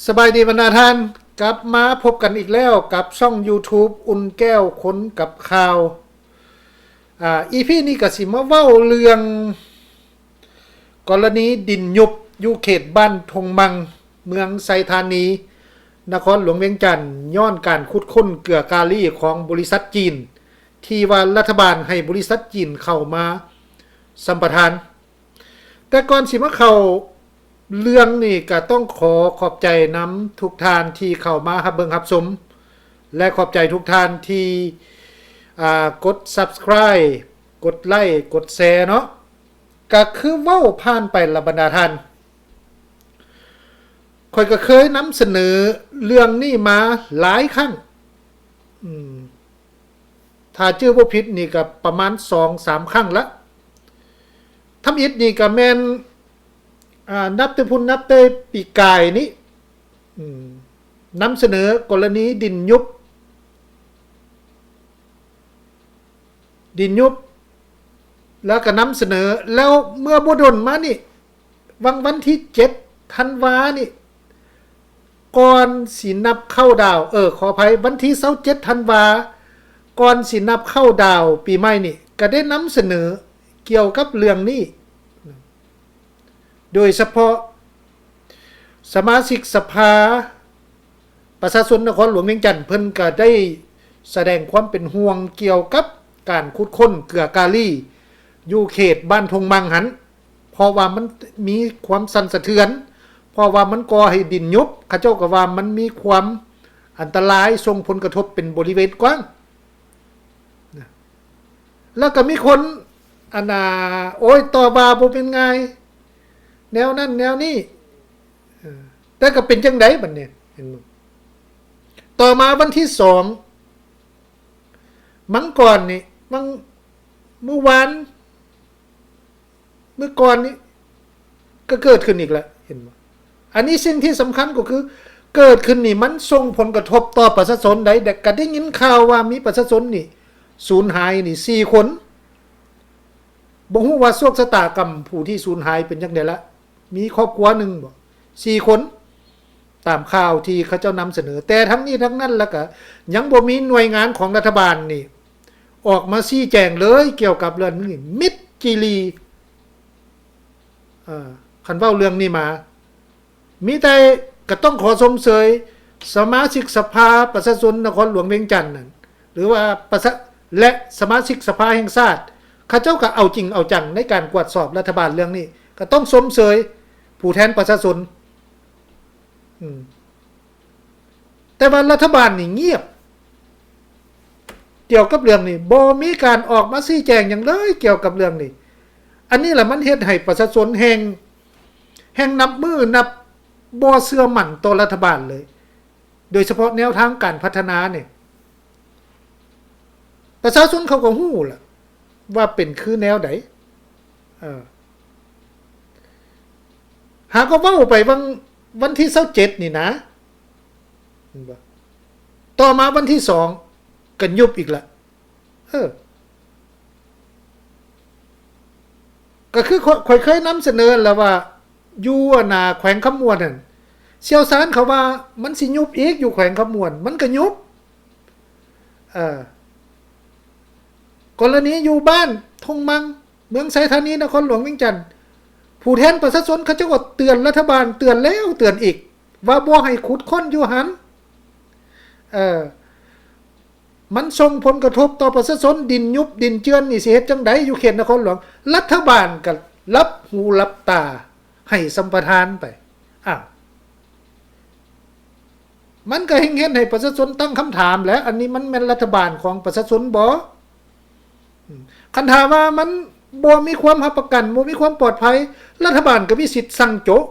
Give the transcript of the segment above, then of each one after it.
สบายดีบรรดาท่านกลับมาพบกันอีกแล้วกับช่อง YouTube อุ่นแก้วค้นกับข่าวอีพีนี้ก็สิมาเว้าเรื่องกรณีดินยุบอยู่เขตบ้านทงมังเมืองไซธานีนครหลวงเวียงจันทน์ย้อนการขุดค้นเกลือกาลีของบริษัทจีนที่ว่ารัฐบาลให้บริษัทจีนเข้ามาสัมปทานแต่ก่อนสิมาเข้าเรื่องนี่ก็ต้องขอบใจน้ำทุกท่านที่เข้ามารับเบิ่งรับชมและขอบใจทุกท่านที่กด Subscribe กดไลค์กดแชร์เนาะก็คือเว้าผ่านไปละบรรดาท่านข่อยก็เคยนำเสนอเรื่องนี้มาหลายครั้งถ้าชื่อบ่ผิดนี่ก็ประมาณ 2-3 ครั้งละทำอิฐนี่ก็แม่นนับแต่พุ่นนับแต่ปีกายนี้นำเสนอกรณีดินยุบแล้วก็นำเสนอแล้วเมื่อบ่ดนมานี่วันที่7ธันวานี่ก่อนสินับเข้าดาวขออภัยวันที่27ธันวาก่อนสินับเข้าดาวปีใหม่นี่ก็ได้นำเสนอเกี่ยวกับเรื่องนี้โดยเฉพาะสมาชิกสภาประชาชนนครหลวงเวียงจันทน์เพิ่นก็ได้แสดงความเป็นห่วงเกี่ยวกับการขุดค้นเกลือกาลีอยู่เขตบ้านทงมังหันเพราะว่ามันมีความสั่นสะเทือนเพราะว่ามันก่อให้ดินยุบเขาเจ้าก็ว่ามันมีความอันตรายส่งผลกระทบเป็นบริเวณกว้างแล้วก็มีคนโอ้ยต่อบาบ่เป็นไงแนวนั้นแนวนี้แต่ก็เป็นจังไดบัดนี้เห็นบ่ต่อมาวันที่2มั้งก่อนนี่เมื่อวานเมื่อก่อนนี้ก็เกิดขึ้นอีกแล้วเห็นบ่อันนี้สิ่งที่สำคัญก็คือเกิดขึ้นนี่มันส่งผลกระทบต่อประชาชนได้แต่ก็ได้ยินข่าวว่ามีประชาชนนี่สูญหายนี่4คนบ่ฮู้ว่าโชคชะตากรรมผู้ที่สูญหายเป็นจังได๋ละมีครอบครัวหนึ่งบ่4คนตามข่าวที่เขาเจ้านำเสนอแต่ทั้งนี้ทั้งนั้นแล้วก็ยังบ่มีหน่วยงานของรัฐบาลนี่ออกมาชี้แจงเลยเกี่ยวกับเรื่องนี้มิดจิลีคันเว้าเรื่องนี้มามีแต่ก็ต้องขอชมเชยสมาชิกสภาประชาชนนครหลวงเวียงจันทน์นั่นหรือว่าและสมาชิกสภาแห่งชาติเขาเจ้าก็เอาจริงเอาจังในการกวดสอบรัฐบาลเรื่องนี้ก็ต้องชมเชยผู้แทนประชาชนแต่ว่ารัฐบาลนี่เงียบเกี่ยวกับเรื่องนี้บ่มีการออกมาชี้แจงอย่างเลยเกี่ยวกับเรื่องนี้อันนี้แหละมันเฮ็ดให้ประชาชนแห่งนับมือนับบ่เชื่อมั่นต่อรัฐบาลเลยโดยเฉพาะแนวทางการพัฒนาเนี่ยประชาชนเขาก็ฮู้ล่ะว่าเป็นคือแนวใดหาก็เว้าไปวันที่27นี่นะต่อมาวันที่2ก็ยุบอีกละก็คือค่อยเคยนำเสนอแล้วว่าอยู่แขวงคำมวนนั่นเชี่ยวชาญเขาว่ามันสิยุบอีกอยู่แขวงคำมวนมันก็ยุบกรณีอยู่บ้านทงมังเมืองไซธานีนครหลวงเวียงจันทน์ผู้แทนประชาชนเขาจะก็เตือนรัฐบาลเตือนแล้วเตือนอีกว่าบ่ให้ขุดค้นอยู่หันมันส่งผลกระทบต่อประชาชนดินยุบดินเจือนนี่สิเฮ็ดจังได๋อยู่เขตนครหลวงรัฐบาลก็รับหูรับตาให้สัมปทานไปมันก็เฮ็ดให้ประชาชนตั้งคำถามแล้วอันนี้มันแม่นรัฐบาลของประชาชนบ่คันถามว่ามันบ่มีความรับประกันบ่มีความปลอดภัยรัฐบาลก็มีสิทธิ์สั่งโจะ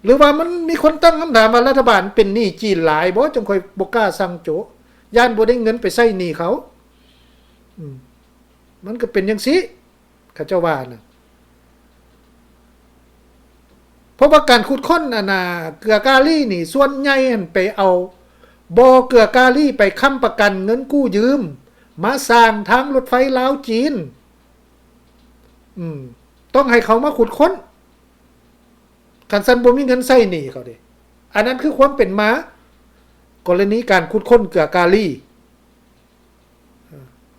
หรือว่ามันมีคนตั้งคำถามว่ารัฐบาลเป็นหนี้จีนหลายบ่จังค่อยบ่กล้าสั่งโจะย่านบ่ได้เงินไปใช้หนี้เขามันก็เป็นจังซี่เขาเจ้าว่าน่ะเพราะว่าการขุดค้นเกลือกาลีนี่ส่วนใหญ่ไปเอาบ่อเกลือกาลีไปค้ำประกันเงินกู้ยืมมาสร้างทางรถไฟลาวจีนต้องให้เขามาขุดค้น คันซันบ่มีเงินใช้หนี้เขาเด้อันนั้นคือความเป็นมากรณีการขุดค้นเกลือกาลี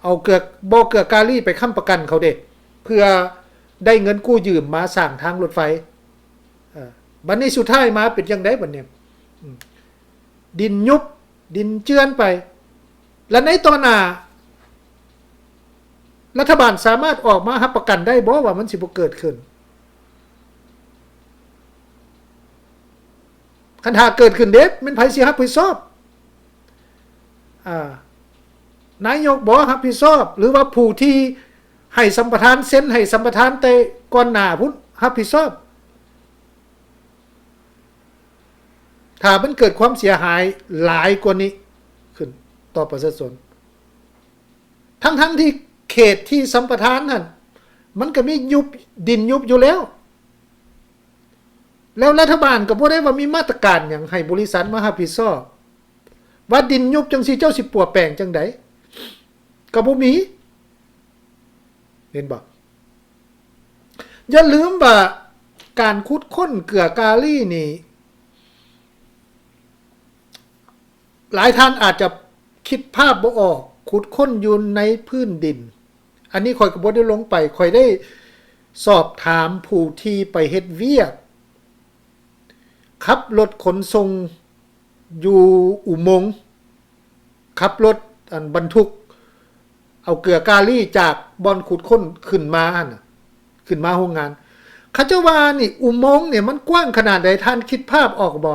เอาเกลือบ่เกลือกาลีไปค้ำประกันเขาเด้เพื่อได้เงินกู้ยืมมาสร้างทางรถไฟบัดนี้สุดท้ายมาเป็นจังได๋บัดนี้ดินยุบดินเจือนไปและในตอนหน้ารัฐบาลสามารถออกมารับประกันได้บ่ว่ามันสิบ่เกิดขึ้นคันหากเกิดขึ้นเด้มันไผสิรับผิดชอบนายกบ่รับผิดชอบหรือว่าผู้ที่ให้สัมปทานเซ็นให้สัมปทานแต่ก่อนหน้าพุ่นรับผิดชอบถ้ามันเกิดความเสียหายหลายกว่านี้ขึ้นต่อประชาชนทั้งที่เขตที่สัมปทานนั่นมันก็มียุบดินยุบอยู่แล้วรัฐบาลก็บ่ได้ว่ามีมาตรการหยังให้บริษัทมารับผิดชอบว่าดินยุบจังซี่เจ้าสิปัวแปลงจังได๋ก็บ่มีเห็นบ่อย่าลืมว่าการขุดค้นเกลือกาลีนี่หลายท่านอาจจะคิดภาพบ่ออกขุดค้นอยู่ในพื้นดินอันนี้ข่อยก็บ่ได้ลงไปข่อยได้สอบถามผู้ที่ไปเฮ็ดเวียกขับรถขนส่งอยู่อุโมงค์ขับรถบรรทุกเอาเกลือกาลีจากบ่อนขุดค้นขึ้นมาน่ะขึ้นมาโรงงานเขาเจ้าว่านี่อุโมงค์เนี่ยมันกว้างขนาดใดท่านคิดภาพออกบ่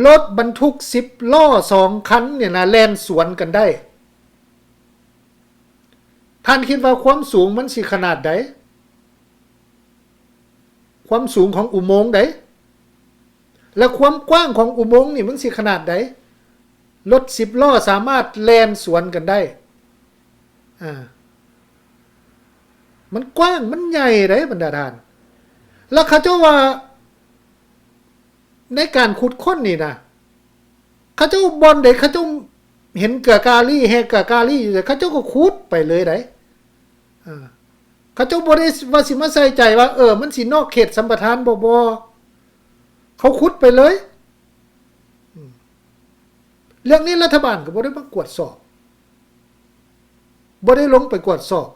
รถบรรทุก10ล้อ2คันเนี่ยนะแล่นสวนกันได้ท่านคิดว่าความสูงมันสิขนาดใดความสูงของอุโมงค์ใดและความกว้างของอุโมงค์นี่มันสิขนาดใดรถ10ล้อสามารถแล่นสวนกันได้มันกว้างมันใหญ่เด้บรรดาท่านแล้วเขาเจ้าว่าในการขุดค้นนี่นะเขาเจ้าบอนเด็กเขาเจ้าเห็นเกลือกาลีแฮเกลือกาลีอยู่แต่เขาเจ้าก็ขุดไปเลยได้เขาเจ้าบ่ได้ว่าสิมาใส่ใจว่ามันสินอกเขตสัมปทานบ่เขาขุดไปเลยเรื่องนี้รัฐบาลก็บ่ได้มากวดสอบบ่ได้ลงไปกวดสอบ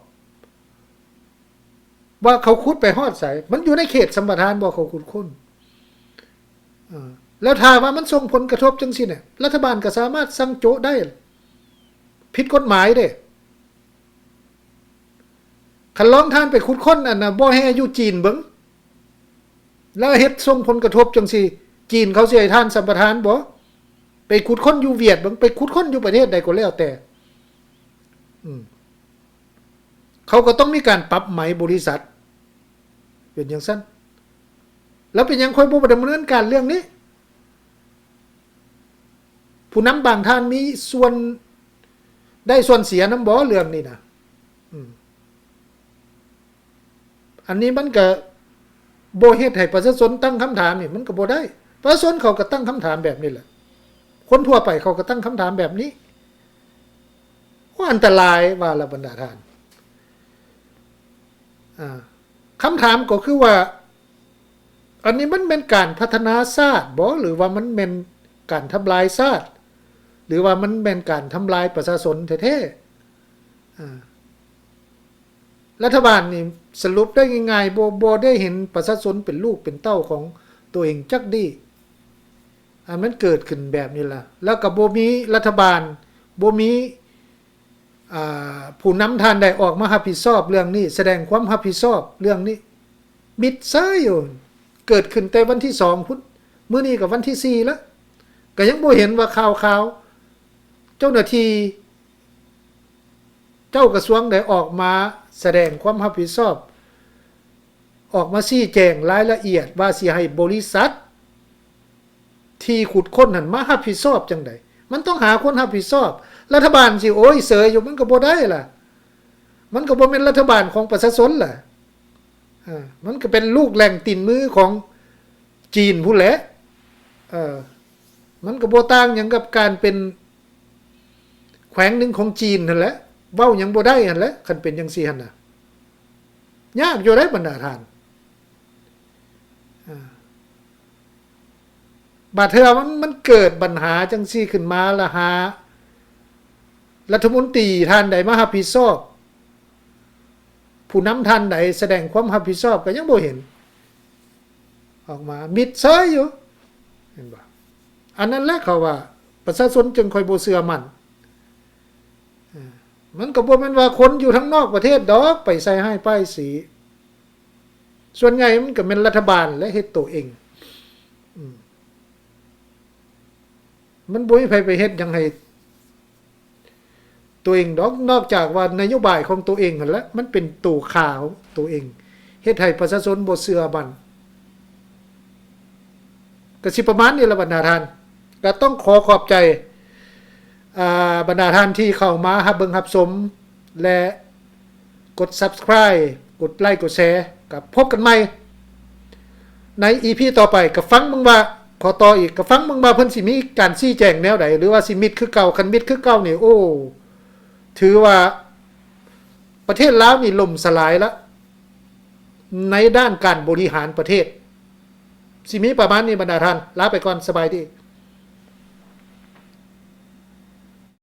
ว่าเขาขุดไปฮอดไสมันอยู่ในเขตสัมปทานบ่เขาขุดค้นแล้วถ้าว่ามันส่งผลกระทบจังซี่เนี่ยรัฐบาลก็สามารถสั่งโจะได้ผิดกฎหมายเด้คันลองท่านไปขุดค้นอันน่ะบ่ให้อยู่จีนเบิ่งแล้วเฮ็ดส่งผลกระทบจังซี่จีนเขาสิให้ท่านสัมปทานบ่ไปขุดค้นอยู่เวียดเบิ่งไปขุดค้นอยู่ประเทศใดก็แล้วแต่เขาก็ต้องมีการปรับไหมบริษัทเป็นอย่างซั่นแล้วเป็นยังค่อยบ่ดำเนินการเรื่องนี้ผู้นำบางท่านมีส่วนได้ส่วนเสียนำบ่เรื่องนี้นะอันนี้มันก็บ่เฮ็ดให้ประชาชนตั้งคำถามนี่มันก็บ่ได้ประชาชนเขาก็ตั้งคำถามแบบนี้แหละคนทั่วไปเขาก็ตั้งคำถามแบบนี้ว่าอันตรายว่าละบรรดาท่านคำถามก็คือว่าอันนี้มันเป็นการพัฒนาชาติบ่หรือว่ามันเป็นการทำลายชาติหรือว่ามันเป็นการทำลายประชาชนแท้ๆรัฐบาลนี่สรุปได้ง่ายๆบ่ได้เห็นประชาชนเป็นลูกเป็นเต้าของตัวเองจักดีมันเกิดขึ้นแบบนี้ล่ะแล้วก็บ่มีรัฐบาลบ่มีผู้นำท่านใดออกมารับผิดชอบเรื่องนี้แสดงความรับผิดชอบเรื่องนี้มิดซ้ายอยู่เกิดขึ้นแต่วันที่2พุ่นมื้อนี้ก็วันที่4แล้วก็ยังบ่เห็นว่าข่าวเจ้าหน้าที่เจ้ากระทรวงได้ออกมาแสดงความรับผิดชอบออกมาชี้แจงรายละเอียดว่าสิให้บริษัทที่ขุดค้นนั่นมารับผิดชอบจังได๋มันต้องหาคนรับผิดชอบรัฐบาลสิโอ้ยเสยอยู่มันก็บ่ได้ล่ะมันก็บ่แม่นรัฐบาลของประชาชนล่ะมันก็เป็นลูกแหล่งติ่นมือของจีนผู้แหละมันก็บ่ต่างหยังกับการเป็นแขวงหนึงของจีนนั่นแหละเว้าหยังบ่ได้หั่นแหละคันเป็นจังซี่หั่นน่ะยากอยู่ได้บรรดาท่าน บาดเทื่อมันเกิดปัญหาจังซี่ขึ้นมาละหารัฐมนตรีท่านใดมารับผิดชอบผู้นำท่านใดแสดงความรับผิดชอบก็ยังบ่เห็นออกมามิดเซยอยู่เห็นบ่อันนั้นแหละเขาว่าประชาชนจึงค่อยบ่เชื่อมั่นมันก็บ่แม่นว่าคนอยู่ทั้งนอกประเทศดอกไปใส่ให้ป้ายสีส่วนใหญ่มันก็เป็นรัฐบาลและเฮ็ดตัวเองมันบ่มีไผไปเฮ็ดหยังให้ตัวเองดอกนอกจากว่านโยบายของตัวเองนั่นแหละมันเป็นตัวข่าวตัวเองเฮ็ดให้ประชาชนบ่เชื่อมั่นก็สิประมาณนี้ล่ะบรรดาท่านก็ต้องขอบใจบรรดาท่านที่เข้ามารับเบิ่งรับชมและกด Subscribe กดไลค์กดแชร์กับพบกันใหม่ใน EP ต่อไปก็ฟังมึงว่าขอต่ออีกก็ฟังมึงว่าเพิ่นสิมีการชี้แจงแนวใดหรือว่าสิมิดคือเก่าคันมิดคือเก่านี่โอ้ถือว่าประเทศลาวนี่ล่มสลายแล้วในด้านการบริหารประเทศสิมีประมาณนี้บรรดาท่านลาไปก่อนสบายดี